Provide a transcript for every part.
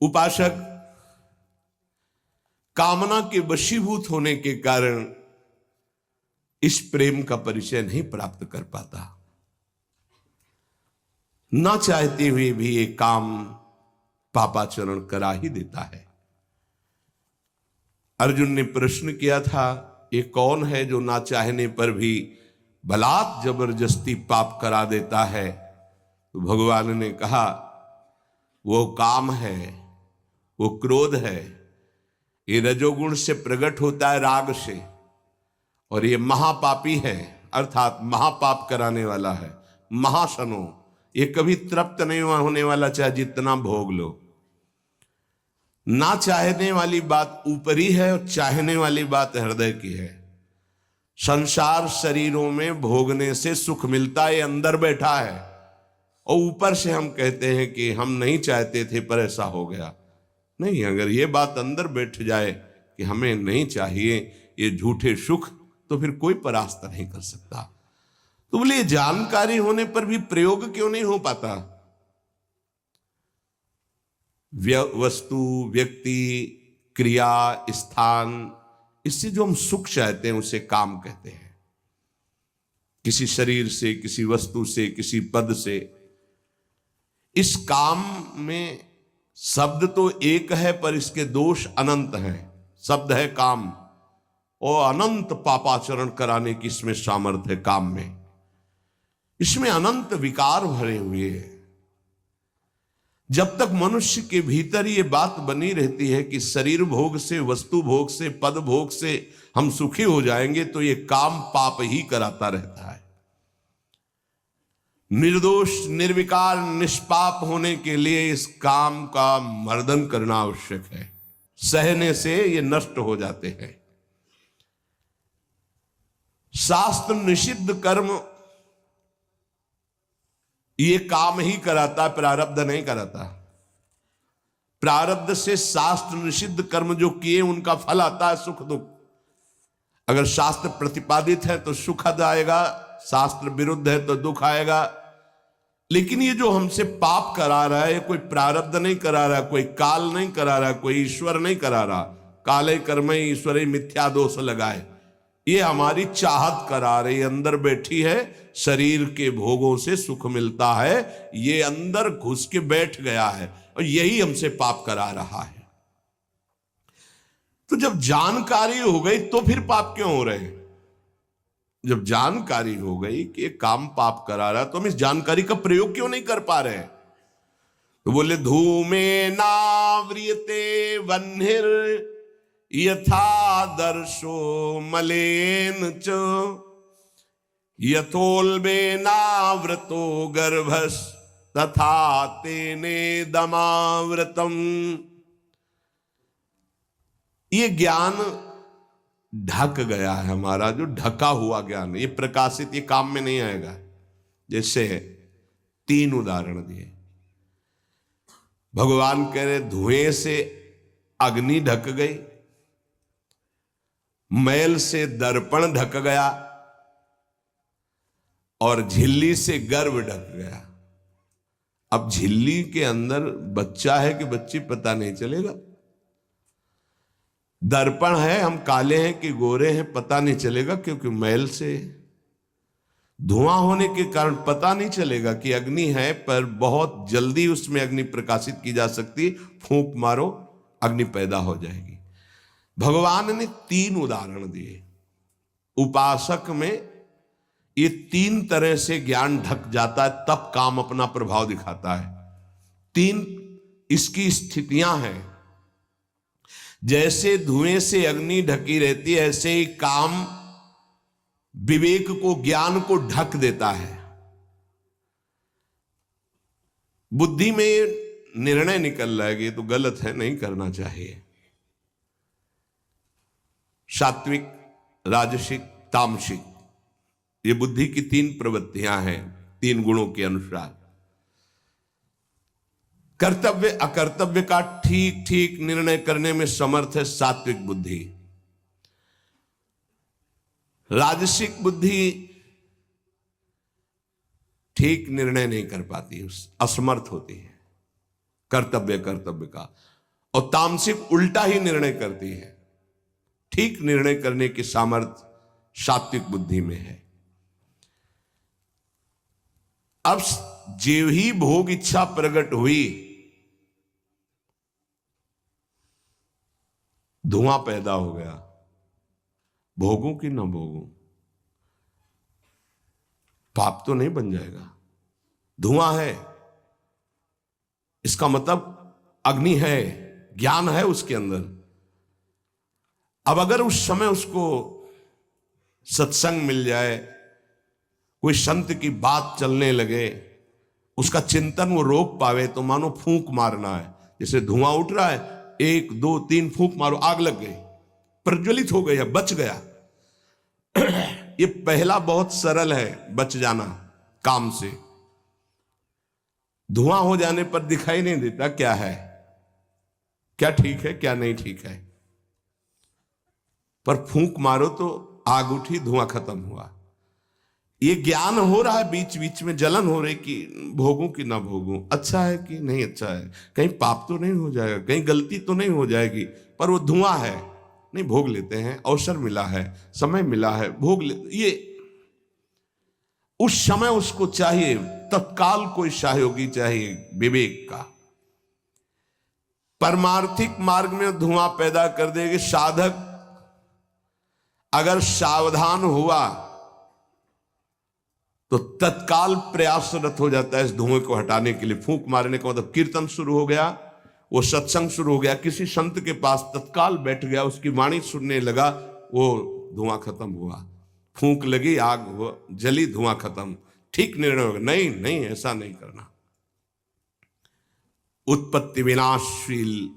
उपासक कामना के वशीभूत होने के कारण इस प्रेम का परिचय नहीं प्राप्त कर पाता। ना चाहते हुए भी ये काम पापाचरण करा ही देता है। अर्जुन ने प्रश्न किया था, ये कौन है जो ना चाहने पर भी बलात् जबरदस्ती पाप करा देता है? तो भगवान ने कहा, वो काम है, वो क्रोध है। ये रजोगुण से प्रकट होता है, राग से, और ये महापापी है, अर्थात महापाप कराने वाला है, महाशनो। ये कभी तृप्त नहीं होने वाला, चाहे जितना भोग लो। ना चाहने वाली बात ऊपरी है और चाहने वाली बात हृदय की है। संसार शरीरों में भोगने से सुख मिलता है, अंदर बैठा है, और ऊपर से हम कहते हैं कि हम नहीं चाहते थे पर ऐसा हो गया। नहीं, अगर ये बात अंदर बैठ जाए कि हमें नहीं चाहिए ये झूठे सुख, तो फिर कोई परास्त नहीं कर सकता। तो बोले जानकारी होने पर भी प्रयोग क्यों नहीं हो पाता? वस्तु, व्यक्ति, क्रिया, स्थान, इससे जो हम सुख चाहते हैं उसे काम कहते हैं। किसी शरीर से, किसी वस्तु से, किसी पद से। इस काम में शब्द तो एक है पर इसके दोष अनंत हैं। शब्द है काम, और अनंत पापाचरण कराने की इसमें सामर्थ्य है। काम में इसमें अनंत विकार भरे हुए हैं। जब तक मनुष्य के भीतर ये बात बनी रहती है कि शरीर भोग से, वस्तु भोग से, पद भोग से हम सुखी हो जाएंगे, तो ये काम पाप ही कराता रहता है। निर्दोष, निर्विकार, निष्पाप होने के लिए इस काम का मर्दन करना आवश्यक है। सहने से ये नष्ट हो जाते हैं। शास्त्र निषिद्ध कर्म ये काम ही कराता, प्रारब्ध नहीं कराता। प्रारब्ध से शास्त्र निषिद्ध कर्म जो किए उनका फल आता है सुख दुख। अगर शास्त्र प्रतिपादित है तो सुखद आएगा, शास्त्र विरुद्ध है तो दुख आएगा। लेकिन ये जो हमसे पाप करा रहा है, कोई प्रारब्ध नहीं करा रहा, कोई काल नहीं करा रहा, कोई ईश्वर नहीं करा रहा। काले कर्म ईश्वरे मिथ्या दोष लगाए, ये हमारी चाहत करा रही, अंदर बैठी है। शरीर के भोगों से सुख मिलता है, ये अंदर घुस के बैठ गया है, और यही हमसे पाप करा रहा है। तो जब जानकारी हो गई तो फिर पाप क्यों हो रहे हैं? जब जानकारी हो गई कि ये काम पाप करा रहा है, तो हम इस जानकारी का प्रयोग क्यों नहीं कर पा रहे हैं? तो बोले, धूमे नाव्रियते वह्निर यथा दर्शो मलेन च यथोल्बेनावृतो गर्भस् तथा तेने दमावृतम। ये ज्ञान ढक गया है हमारा, जो ढका हुआ ज्ञान, ये प्रकाशित, ये काम में नहीं आएगा। जैसे 3 उदाहरण दिए। भगवान कह रहे, धुएं से अग्नि ढक गई, मैल से दर्पण ढक गया, और झिल्ली से गर्भ ढक गया। अब झिल्ली के अंदर बच्चा है कि बच्ची पता नहीं चलेगा। दर्पण है, हम काले हैं कि गोरे हैं पता नहीं चलेगा, क्योंकि मैल से। धुआं होने के कारण पता नहीं चलेगा कि अग्नि है, पर बहुत जल्दी उसमें अग्नि प्रकाशित की जा सकती। फूंक मारो, अग्नि पैदा हो जाएगी। भगवान ने 3 उदाहरण दिए। उपासक में ये 3 तरह से ज्ञान ढक जाता है, तब काम अपना प्रभाव दिखाता है। 3 इसकी स्थितियां हैं। जैसे धुएं से अग्नि ढकी रहती है, ऐसे ही काम विवेक को, ज्ञान को ढक देता है। बुद्धि में निर्णय निकल रहा है कि ये तो गलत है, नहीं करना चाहिए। सात्विक, राजसिक, तामसिक, ये बुद्धि की 3 प्रवृत्तियां हैं, 3 गुणों के अनुसार। कर्तव्य अकर्तव्य का ठीक ठीक निर्णय करने में समर्थ है सात्विक बुद्धि। राजसिक बुद्धि ठीक निर्णय नहीं कर पाती, असमर्थ होती है। कर्तव्य कर्तव्य का। और तामसिक उल्टा ही निर्णय करती है। ठीक निर्णय करने की सामर्थ्य सात्विक बुद्धि में है। अब जेव ही भोग इच्छा प्रकट हुई, धुआं पैदा हो गया। भोगों की ना भोगों, पाप तो नहीं बन जाएगा। धुआं है, इसका मतलब अग्नि है, ज्ञान है उसके अंदर। अब अगर उस समय उसको सत्संग मिल जाए, कोई संत की बात चलने लगे, उसका चिंतन वो रोक पावे, तो मानो फूंक मारना है। जैसे धुआं उठ रहा है, 1 2 3 फूंक मारो, आग लग गई, प्रज्वलित हो गया, बच गया। ये पहला बहुत सरल है, बच जाना काम से। धुआं हो जाने पर दिखाई नहीं देता क्या है, क्या ठीक है क्या नहीं ठीक है, पर फूंक मारो तो आग उठी, धुआं खत्म हुआ। ये ज्ञान हो रहा है, बीच बीच में जलन हो रही कि भोगूं कि ना भोगूं, अच्छा है कि नहीं अच्छा है, कहीं पाप तो नहीं हो जाएगा, कहीं गलती तो नहीं हो जाएगी। पर वो धुआं है, नहीं भोग लेते हैं, अवसर मिला है, समय मिला है, भोग ले। ये उस समय उसको चाहिए, तत्काल कोई सहयोगी चाहिए विवेक का। परमार्थिक मार्ग में धुआं पैदा कर देगी। साधक अगर सावधान हुआ तो तत्काल प्रयासरत हो जाता है इस धुएं को हटाने के लिए। फूंक मारने का मतलब कीर्तन शुरू हो गया, वो सत्संग शुरू हो गया, किसी संत के पास तत्काल बैठ गया, उसकी वाणी सुनने लगा, वो धुआं खत्म हुआ। फूंक लगी, आग जली, धुआं खत्म। ठीक निर्णय होगा, नहीं नहीं ऐसा नहीं करना। उत्पत्ति विनाशशील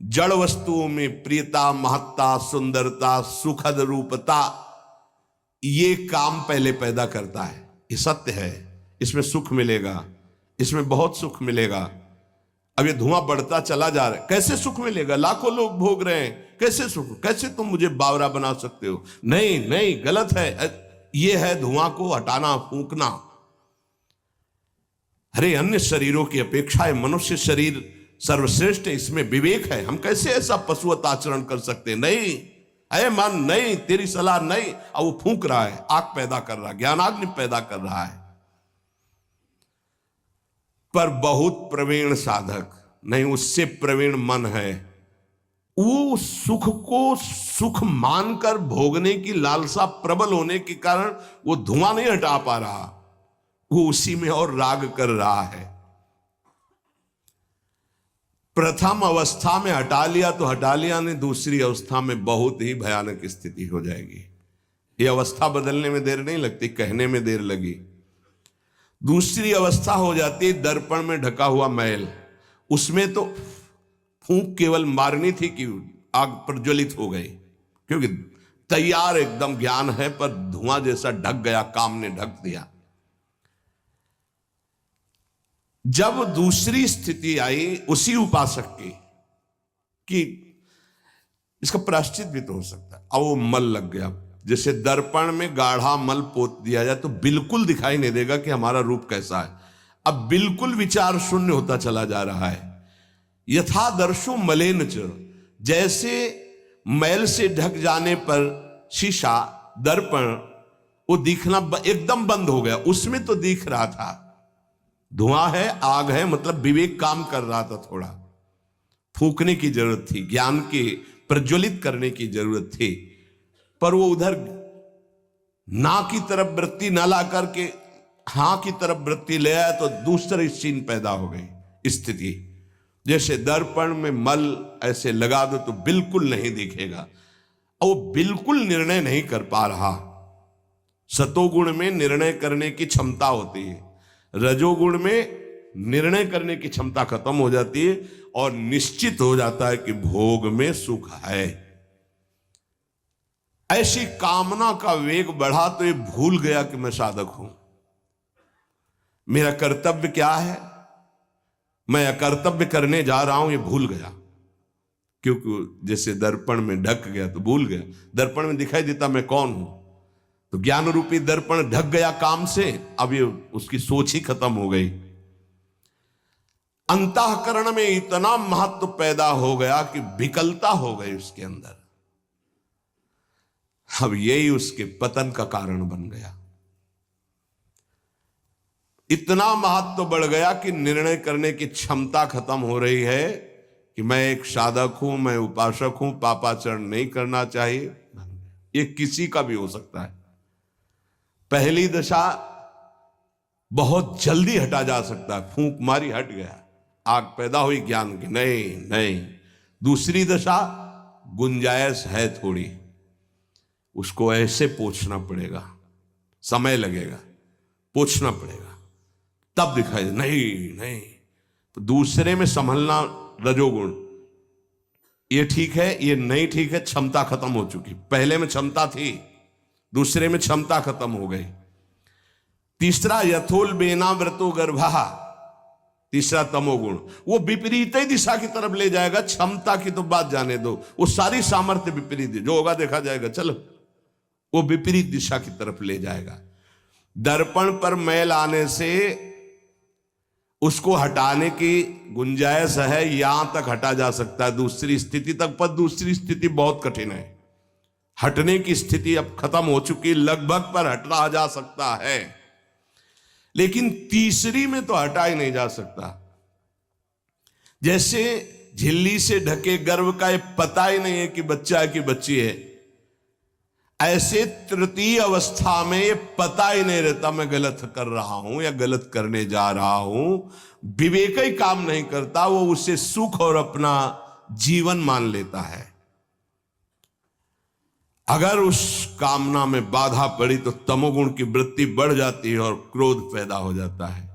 जड़ वस्तुओं में प्रियता, महत्ता, सुंदरता, सुखद रूपता, ये काम पहले पैदा करता है। ये सत्य है, इसमें सुख मिलेगा, इसमें बहुत सुख मिलेगा। अब ये धुआं बढ़ता चला जा रहा है, कैसे सुख मिलेगा? लाखों लोग भोग रहे हैं, कैसे सुख? कैसे तुम मुझे बावरा बना सकते हो? नहीं नहीं, गलत है। ये है धुआं को हटाना, फूंकना। अरे अन्य शरीरों की अपेक्षा है मनुष्य शरीर सर्वश्रेष्ठ है, इसमें विवेक है। हम कैसे ऐसा पशुवत आचरण कर सकते? नहीं, अरे मन नहीं, तेरी सलाह नहीं। अब वो फूंक रहा है, आग पैदा कर रहा है, ज्ञानाग्नि पैदा कर रहा है। पर बहुत प्रवीण साधक नहीं, उससे प्रवीण मन है, वो सुख को सुख मानकर भोगने की लालसा प्रबल होने के कारण वो धुआं नहीं हटा पा रहा, वो उसी में और राग कर रहा है। प्रथम अवस्था में हटा लिया तो हटा लिया, नहीं दूसरी अवस्था में बहुत ही भयानक स्थिति हो जाएगी। ये अवस्था बदलने में देर नहीं लगती, कहने में देर लगी। दूसरी अवस्था हो जाती है दर्पण में ढका हुआ मैल। उसमें तो फूंक केवल मारनी थी कि आग प्रज्वलित हो गई, क्योंकि तैयार एकदम ज्ञान है, पर धुआं जैसा ढक गया, काम ने ढक दिया। जब दूसरी स्थिति आई उसी उपासक की कि इसका प्रायश्चित भी तो हो सकता है, अब वो मल लग गया। जैसे दर्पण में गाढ़ा मल पोत दिया जाए तो बिल्कुल दिखाई नहीं देगा कि हमारा रूप कैसा है। अब बिल्कुल विचार शून्य होता चला जा रहा है। यथा दर्शो मलेन च, जैसे मैल से ढक जाने पर शीशा, दर्पण, वो दिखना एकदम बंद हो गया। उसमें तो दिख रहा था, धुआं है, आग है, मतलब विवेक काम कर रहा था। थोड़ा फूंकने की जरूरत थी, ज्ञान के प्रज्वलित करने की जरूरत थी, पर वो उधर ना की तरफ वृत्ति ना ला करके हां की तरफ वृत्ति ले आया, तो दूसरी सीन पैदा हो गई स्थिति। जैसे दर्पण में मल ऐसे लगा दो तो बिल्कुल नहीं दिखेगा, और वो बिल्कुल निर्णय नहीं कर पा रहा। सतोगुण में निर्णय करने की क्षमता होती है, रजोगुण में निर्णय करने की क्षमता खत्म हो जाती है, और निश्चित हो जाता है कि भोग में सुख है। ऐसी कामना का वेग बढ़ा तो ये भूल गया कि मैं साधक हूं, मेरा कर्तव्य क्या है, मैं अकर्तव्य करने जा रहा हूं, ये भूल गया। क्योंकि जैसे दर्पण में ढक गया तो भूल गया। दर्पण में दिखाई देता मैं कौन हूं, तो ज्ञान रूपी दर्पण ढक गया काम से, अब ये उसकी सोच ही खत्म हो गई। अंतःकरण में इतना महत्व पैदा हो गया कि विकलता हो गई उसके अंदर। अब यही उसके पतन का कारण बन गया। इतना महत्व बढ़ गया कि निर्णय करने की क्षमता खत्म हो रही है कि मैं एक साधक हूं, मैं उपासक हूं, पापाचरण नहीं करना चाहिए। ये किसी का भी हो सकता है। पहली दशा बहुत जल्दी हटा जा सकता है, फूंक मारी हट गया, आग पैदा हुई ज्ञान की, नहीं नहीं। दूसरी दशा गुंजाइश है थोड़ी, उसको ऐसे पोंछना पड़ेगा, समय लगेगा, पोंछना पड़ेगा, तब दिखाई दे। नहीं नहीं, तो दूसरे में संभलना रजोगुण, ये ठीक है, ये नहीं ठीक है, क्षमता खत्म हो चुकी। पहले में क्षमता थी, दूसरे में क्षमता खत्म हो गई। तीसरा यथोल बेना व्रतो गर्भा, तीसरा तमोगुण, वो विपरीत ही दिशा की तरफ ले जाएगा। क्षमता की तो बात जाने दो, वो सारी सामर्थ्य विपरीत है, जो होगा देखा जाएगा, चलो, वो विपरीत दिशा की तरफ ले जाएगा। दर्पण पर मैल आने से उसको हटाने की गुंजाइश है, यहां तक हटा जा सकता है, दूसरी स्थिति तक, पर दूसरी स्थिति बहुत कठिन है। हटने की स्थिति अब खत्म हो चुकी, लगभग पर हटा जा सकता है, लेकिन तीसरी में तो हटा ही नहीं जा सकता। जैसे झिल्ली से ढके गर्भ का ये पता ही नहीं है कि बच्चा है कि बच्ची है, ऐसे तृतीय अवस्था में ये पता ही नहीं रहता मैं गलत कर रहा हूं या गलत करने जा रहा हूं। विवेक ही काम नहीं करता, वो उसे सुख और अपना जीवन मान लेता है। अगर उस कामना में बाधा पड़ी तो तमोगुण की वृत्ति बढ़ जाती है और क्रोध पैदा हो जाता है।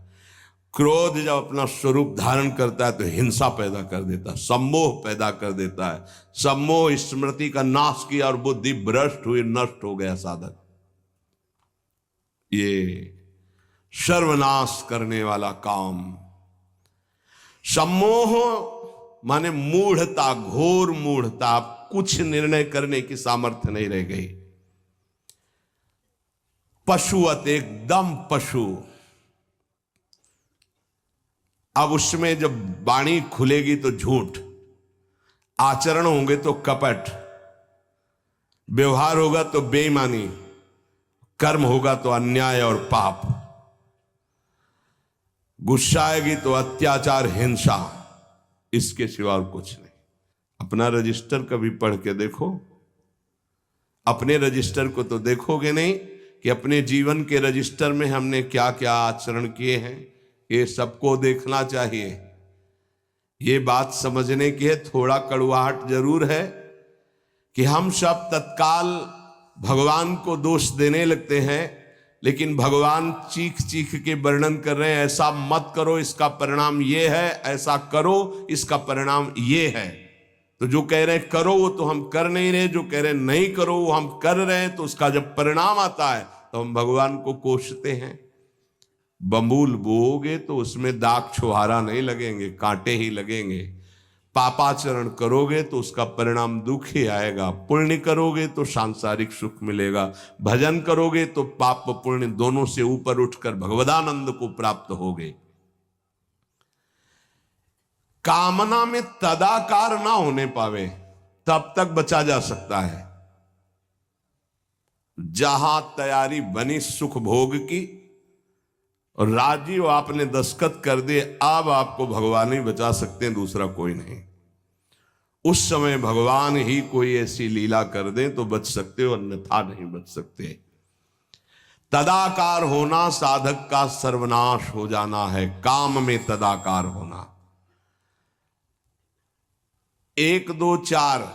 क्रोध जब अपना स्वरूप धारण करता है तो हिंसा पैदा कर देता है, सम्मोह पैदा कर देता है। सम्मोह स्मृति का नाश किया और बुद्धि भ्रष्ट हुई, नष्ट हो गया साधक। ये सर्वनाश करने वाला काम। सम्मोह माने मूढ़ता, घोर मूढ़ता, कुछ निर्णय करने की सामर्थ्य नहीं रह गई। पशुवत, एकदम पशु। अब उसमें जब वाणी खुलेगी तो झूठ, आचरण होंगे तो कपट, व्यवहार होगा तो बेईमानी, कर्म होगा तो अन्याय और पाप, गुस्सा आएगी तो अत्याचार, हिंसा, इसके सिवा और कुछ नहीं। अपना रजिस्टर कभी पढ़ के देखो, अपने रजिस्टर को तो देखोगे नहीं कि अपने जीवन के रजिस्टर में हमने क्या क्या आचरण किए हैं। ये सबको देखना चाहिए। ये बात समझने की है, थोड़ा कड़वाहट जरूर है कि हम सब तत्काल भगवान को दोष देने लगते हैं, लेकिन भगवान चीख चीख के वर्णन कर रहे हैं, ऐसा मत करो इसका परिणाम ये है, ऐसा करो इसका परिणाम ये है। तो जो कह रहे हैं करो वो तो हम कर नहीं रहे, जो कह रहे हैं नहीं करो वो हम कर रहे हैं। तो उसका जब परिणाम आता है तो हम भगवान को कोसते हैं। बंबूल बोओगे तो उसमें दाग छुहारा नहीं लगेंगे, कांटे ही लगेंगे। पापाचरण करोगे तो उसका परिणाम दुख ही आएगा। पुण्य करोगे तो सांसारिक सुख मिलेगा। भजन करोगे तो पाप पुण्य दोनों से ऊपर उठकर भगवदानंद को प्राप्त होगे। कामना में तदाकार ना होने पावे तब तक बचा जा सकता है। जहां तैयारी बनी सुख भोग की और राजी हो आपने दस्तखत कर दिए, अब आपको भगवान ही बचा सकते हैं, दूसरा कोई नहीं। उस समय भगवान ही कोई ऐसी लीला कर दे तो बच सकते हो, अन्यथा नहीं बच सकते। तदाकार होना साधक का सर्वनाश हो जाना है। काम में तदाकार होना। 1 2 4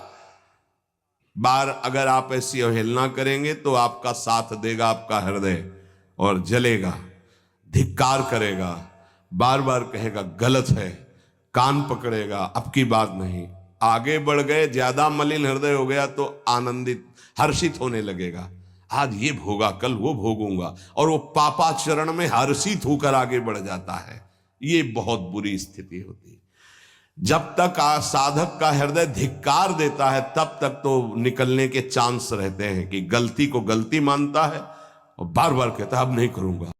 बार अगर आप ऐसी अवहेलना करेंगे तो आपका साथ देगा आपका हृदय और जलेगा, धिक्कार करेगा, बार बार कहेगा गलत है, कान पकड़ेगा, अब की बात नहीं। आगे बढ़ गए, ज्यादा मलिन हृदय हो गया तो आनंदित हर्षित होने लगेगा, आज ये भोगा कल वो भोगूंगा, और वो पापाचरण में हर्षित होकर आगे बढ़ जाता है। ये बहुत बुरी स्थिति होती है। जब तक साधक का हृदय धिक्कार देता है तब तक तो निकलने के चांस रहते हैं कि गलती को गलती मानता है और बार बार कहता है अब नहीं करूंगा।